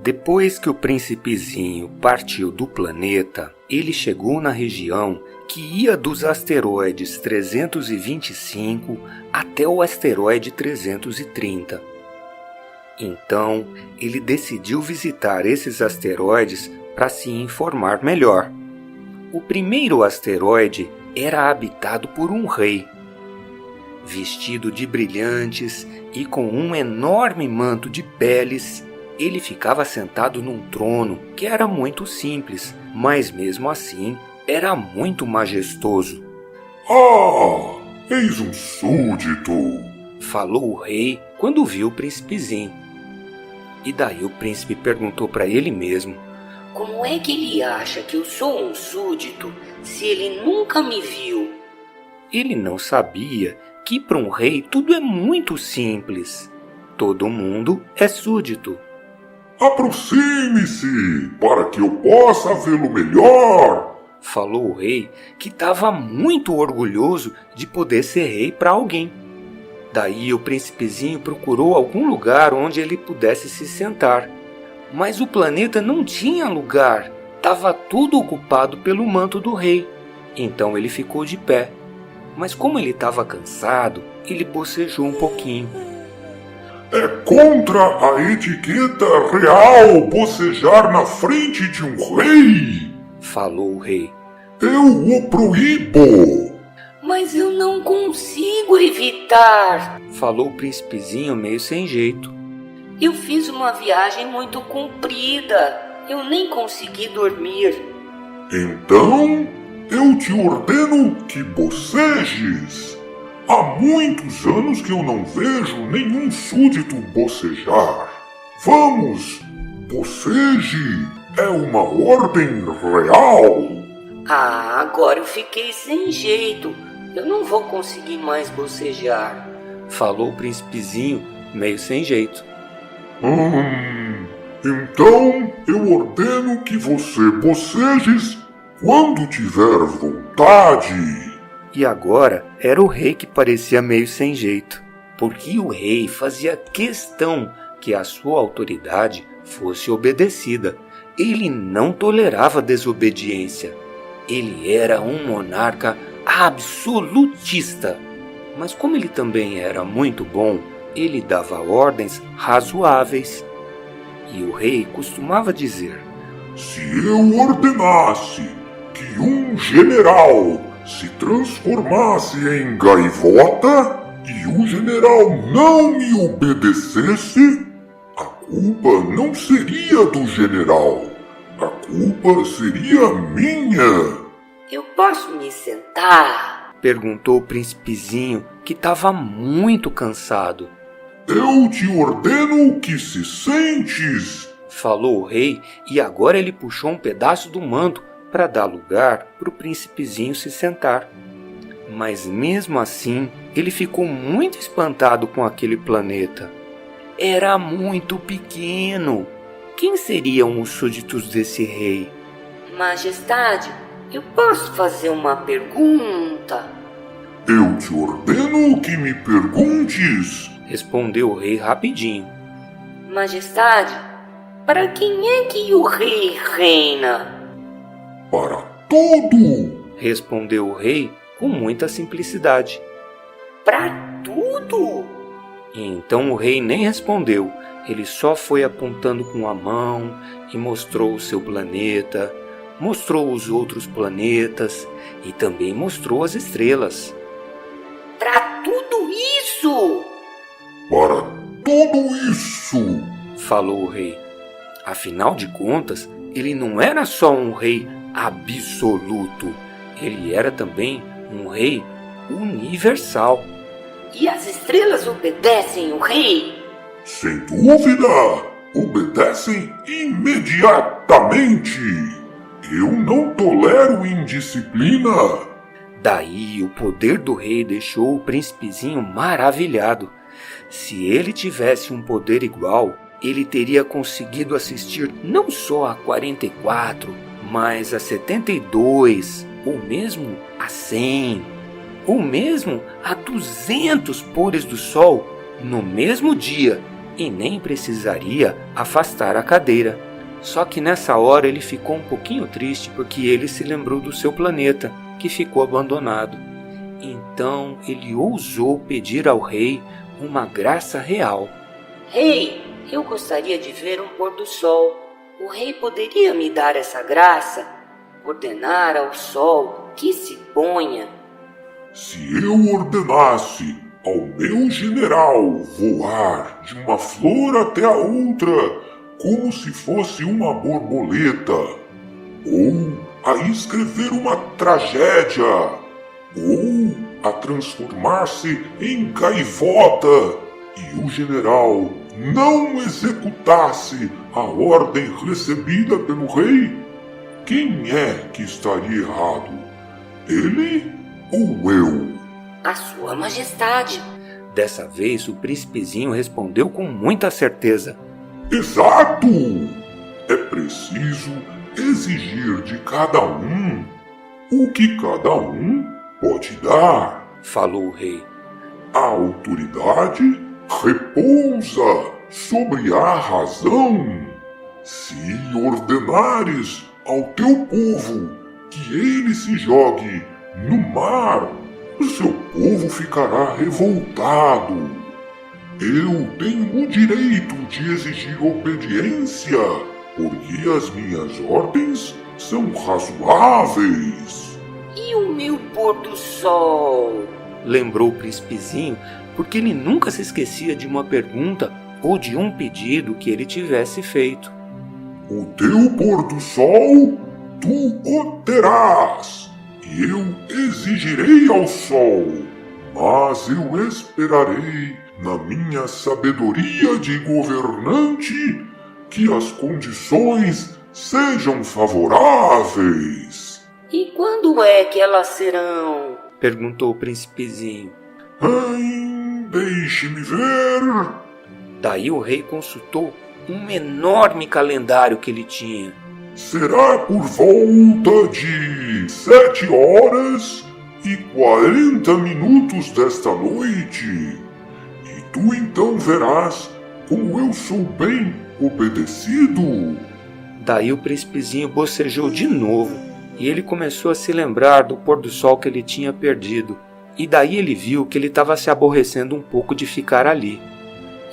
Depois que o príncipezinho partiu do planeta, ele chegou na região que ia dos asteroides 325 até o asteroide 330. Então, ele decidiu visitar esses asteroides para se informar melhor. O primeiro asteroide era habitado por um rei. Vestido de brilhantes e com um enorme manto de peles, ele ficava sentado num trono que era muito simples, mas mesmo assim era muito majestoso. Ah, eis um súdito, falou o rei quando viu o príncipezinho. E daí o príncipe perguntou para ele mesmo: como é que ele acha que eu sou um súdito se ele nunca me viu? Ele não sabia que para um rei tudo é muito simples. Todo mundo é súdito. Aproxime-se, para que eu possa vê-lo melhor, falou o rei, que estava muito orgulhoso de poder ser rei para alguém. Daí o príncipezinho procurou algum lugar onde ele pudesse se sentar. Mas o planeta não tinha lugar, estava tudo ocupado pelo manto do rei. Então ele ficou de pé. Mas como ele estava cansado, ele bocejou um pouquinho. É contra a etiqueta real bocejar na frente de um rei, falou o rei. Eu o proíbo. Mas eu não consigo evitar, falou o príncipezinho meio sem jeito. Eu fiz uma viagem muito comprida, eu nem consegui dormir. Então, eu te ordeno que bocejes. Há muitos anos que eu não vejo nenhum súdito bocejar. Vamos, boceje, é uma ordem real. Ah, agora eu fiquei sem jeito. Eu não vou conseguir mais bocejar, falou o príncipezinho meio sem jeito. Então eu ordeno que você bocejes quando tiver vontade. E agora era o rei que parecia meio sem jeito, porque o rei fazia questão que a sua autoridade fosse obedecida. Ele não tolerava desobediência. Ele era um monarca absolutista. Mas como ele também era muito bom, ele dava ordens razoáveis. E o rei costumava dizer: se eu ordenasse que um general se transformasse em gaivota e o general não me obedecesse, a culpa não seria do general, a culpa seria minha. Eu posso me sentar? Perguntou o príncipezinho, que estava muito cansado. Eu te ordeno que se sentes, falou o rei, e agora ele puxou um pedaço do manto para dar lugar para o príncipezinho se sentar. Mas mesmo assim, ele ficou muito espantado com aquele planeta. Era muito pequeno. Quem seriam os súditos desse rei? Majestade, eu posso fazer uma pergunta? Eu te ordeno que me perguntes, respondeu o rei rapidinho. Majestade, para quem é que o rei reina? Para tudo, respondeu o rei com muita simplicidade. Para tudo? E então o rei nem respondeu, ele só foi apontando com a mão e mostrou o seu planeta, mostrou os outros planetas e também mostrou as estrelas. Para tudo isso? Para tudo isso, falou o rei. Afinal de contas, ele não era só um rei absoluto, ele era também um rei universal. E as estrelas obedecem o rei? Sem dúvida, obedecem imediatamente. Eu não tolero indisciplina. Daí o poder do rei deixou o príncipezinho maravilhado. Se ele tivesse um poder igual, ele teria conseguido assistir não só a 44, mas a 72, ou mesmo a 100. ou mesmo a 200 pôres do sol no mesmo dia e nem precisaria afastar a cadeira. Só que nessa hora ele ficou um pouquinho triste porque ele se lembrou do seu planeta, que ficou abandonado. Então ele ousou pedir ao rei uma graça real. Rei, eu gostaria de ver um pôr do sol. O rei poderia me dar essa graça? Ordenar ao sol que se ponha. Se eu ordenasse ao meu general voar de uma flor até a outra, como se fosse uma borboleta, ou a escrever uma tragédia, ou a transformar-se em gaivota, e o general não executasse a ordem recebida pelo rei, quem é que estaria errado? Ele ou eu? A sua majestade. Dessa vez o príncipezinho respondeu com muita certeza. Exato! É preciso exigir de cada um o que cada um pode dar. Falou o rei. A autoridade repousa sobre a razão. Se ordenares ao teu povo que ele se jogue no mar, o seu povo ficará revoltado. Eu tenho o direito de exigir obediência, porque as minhas ordens são razoáveis. E o meu pôr do sol? Lembrou o príncipezinho, porque ele nunca se esquecia de uma pergunta ou de um pedido que ele tivesse feito. O teu pôr do sol, tu o terás, e eu exigirei ao sol, mas eu esperarei, na minha sabedoria de governante, que as condições sejam favoráveis. E quando é que elas serão? Perguntou o príncipezinho. Deixe-me ver. Daí o rei consultou um enorme calendário que ele tinha. Será por volta de 7h40 desta noite. E tu então verás como eu sou bem obedecido. Daí o príncipezinho bocejou de novo e ele começou a se lembrar do pôr do sol que ele tinha perdido. E daí ele viu que ele estava se aborrecendo um pouco de ficar ali.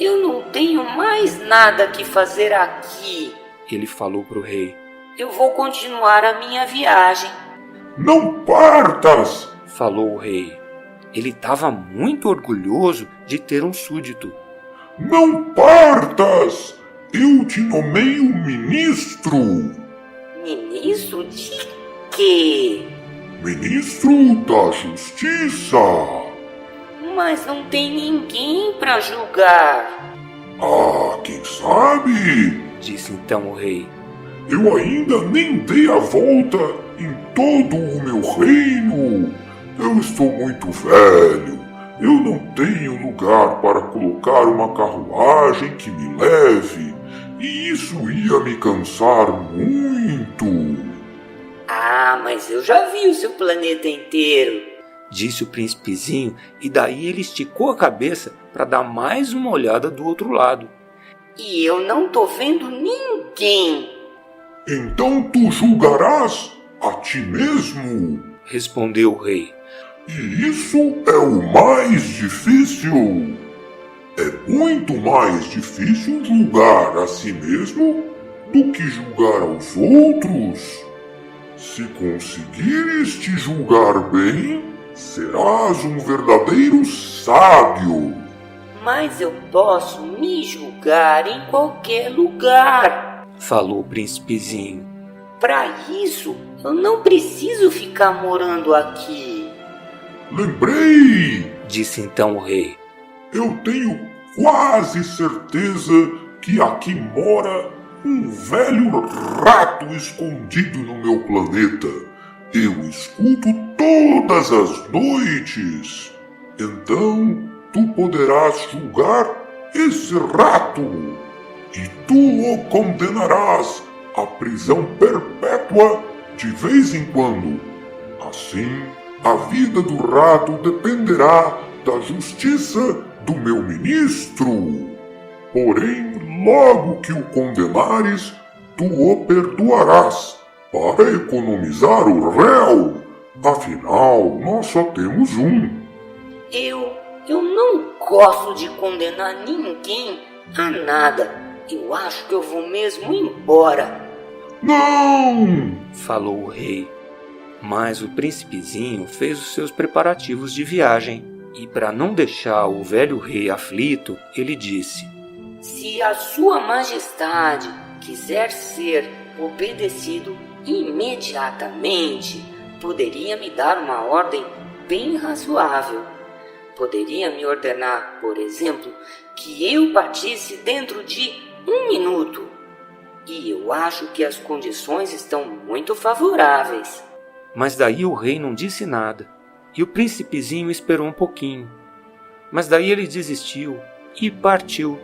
Eu não tenho mais nada que fazer aqui, ele falou para o rei. Eu vou continuar a minha viagem. Não partas, falou o rei. Ele estava muito orgulhoso de ter um súdito. Não partas! Eu te nomeio ministro. Ministro de quê? Ministro da Justiça. Mas não tem ninguém para julgar. Ah, quem sabe? Disse então o rei. Eu ainda nem dei a volta em todo o meu reino. Eu estou muito velho. Eu não tenho lugar para colocar uma carruagem que me leve. E isso ia me cansar muito. Ah, mas eu já vi o seu planeta inteiro, disse o príncipezinho, e daí ele esticou a cabeça para dar mais uma olhada do outro lado. E eu não tô vendo ninguém. Então tu julgarás a ti mesmo, respondeu o rei. E isso é o mais difícil. É muito mais difícil julgar a si mesmo do que julgar aos outros. Se conseguires te julgar bem, serás um verdadeiro sábio. Mas eu posso me julgar em qualquer lugar, falou o príncipezinho. Para isso, eu não preciso ficar morando aqui. Lembrei, disse então o rei. Eu tenho quase certeza que aqui mora um velho rato escondido no meu planeta. Eu escuto todas as noites. Então, tu poderás julgar esse rato. E tu o condenarás à prisão perpétua de vez em quando. Assim, A vida do rato dependerá da justiça do meu ministro. Porém, logo que o condenares, tu o perdoarás, para economizar o réu. Afinal, nós só temos um. Eu não gosto de condenar ninguém a nada. Eu acho que eu vou mesmo embora. Não! falou o rei. Mas o príncipezinho fez os seus preparativos de viagem, e para não deixar o velho rei aflito, ele disse: Se a sua majestade quiser ser obedecido imediatamente, poderia me dar uma ordem bem razoável. Poderia me ordenar, por exemplo, que eu partisse dentro de 1 minuto. E eu acho que as condições estão muito favoráveis. Mas daí o rei não disse nada, e o príncipezinho esperou um pouquinho. Mas daí ele desistiu e partiu.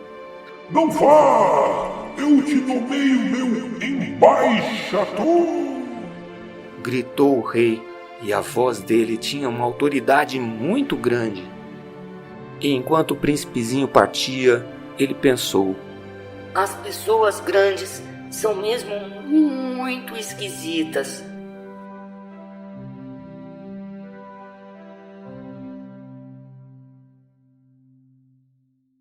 Não vá! Eu te tomei o meu embaixador! Gritou o rei, e a voz dele tinha uma autoridade muito grande. E enquanto o príncipezinho partia, ele pensou: As pessoas grandes são mesmo muito esquisitas.